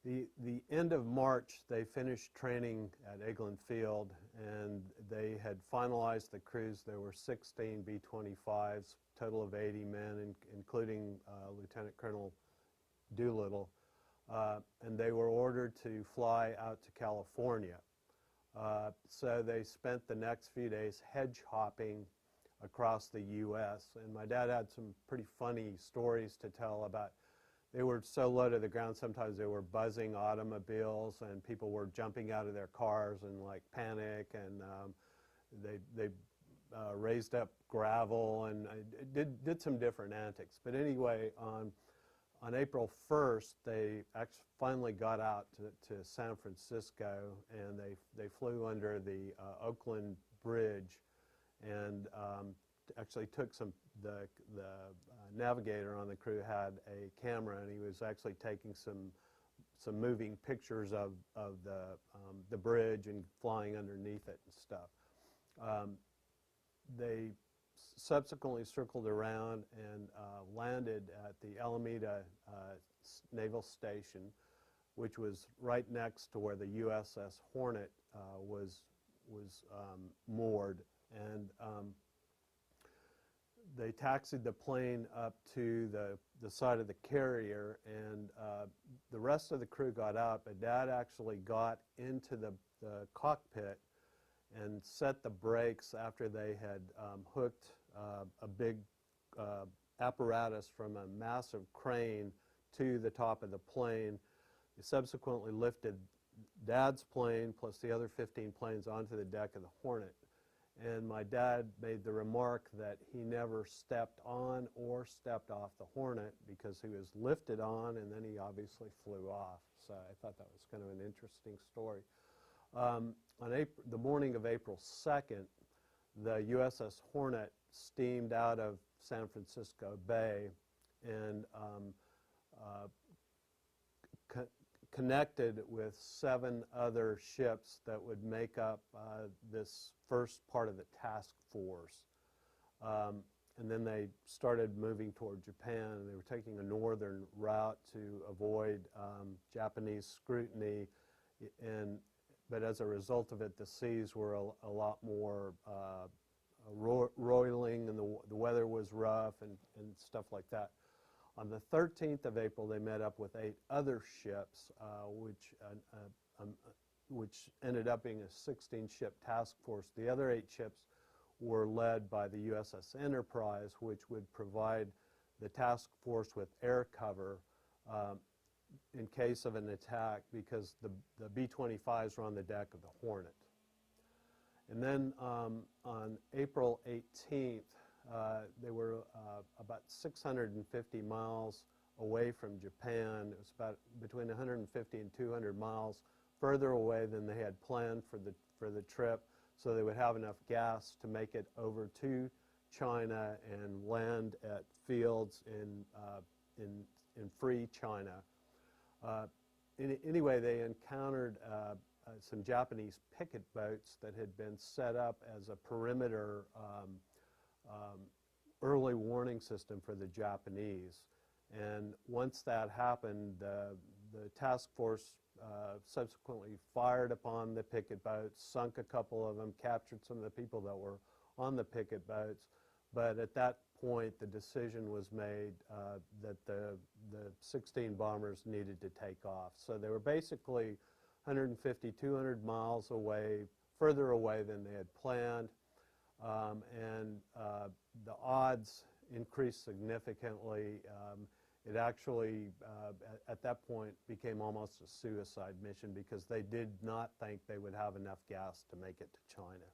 The end of March, they finished training at Eglin Field, and they had finalized the crews. There were 16 B-25s, total of 80 men, including Lieutenant Colonel Doolittle, and they were ordered to fly out to California. So they spent the next few days hedge hopping across the U.S., and my dad had some pretty funny stories to tell about. They were so low to the ground, sometimes they were buzzing automobiles, and people were jumping out of their cars in like panic, and they raised up gravel and did some different antics. But anyway, on April 1st, they actually finally got out to San Francisco, and they flew under the Oakland Bridge, and actually took the navigator on the crew had a camera, and he was actually taking some moving pictures of the bridge and flying underneath it and stuff. They subsequently circled around and landed at the Alameda Naval Station, which was right next to where the USS Hornet was moored, and they taxied the plane up to the side of the carrier, and the rest of the crew got out, but Dad actually got into the cockpit and set the brakes after they had hooked a big apparatus from a massive crane to the top of the plane. They subsequently lifted Dad's plane plus the other 15 planes onto the deck of the Hornet. And my dad made the remark that he never stepped on or stepped off the Hornet because he was lifted on and then he obviously flew off. So I thought that was kind of an interesting story. On the morning of April 2nd, the USS Hornet steamed out of San Francisco Bay and connected with 7 other ships that would make up this first part of the task force. And then they started moving toward Japan, and they were taking a northern route to avoid Japanese scrutiny. But as a result of it, the seas were a lot more roiling, and the weather was rough and stuff like that. On the 13th of April, they met up with 8 other ships, which ended up being a 16-ship task force. The other 8 ships were led by the USS Enterprise, which would provide the task force with air cover in case of an attack, because the B-25s were on the deck of the Hornet. And then on April 18th, they were about 650 miles away from Japan. It was about between 150 and 200 miles further away than they had planned for the trip, so they would have enough gas to make it over to China and land at fields in free China. Anyway, they encountered some Japanese picket boats that had been set up as a perimeter early warning system for the Japanese. And once that happened, the task force subsequently fired upon the picket boats, sunk a couple of them, captured some of the people that were on the picket boats. But at that point, the decision was made that the 16 bombers needed to take off. So they were basically 150, 200 miles away, further away than they had planned. And the odds increased significantly. It actually, at that point, became almost a suicide mission because they did not think they would have enough gas to make it to China.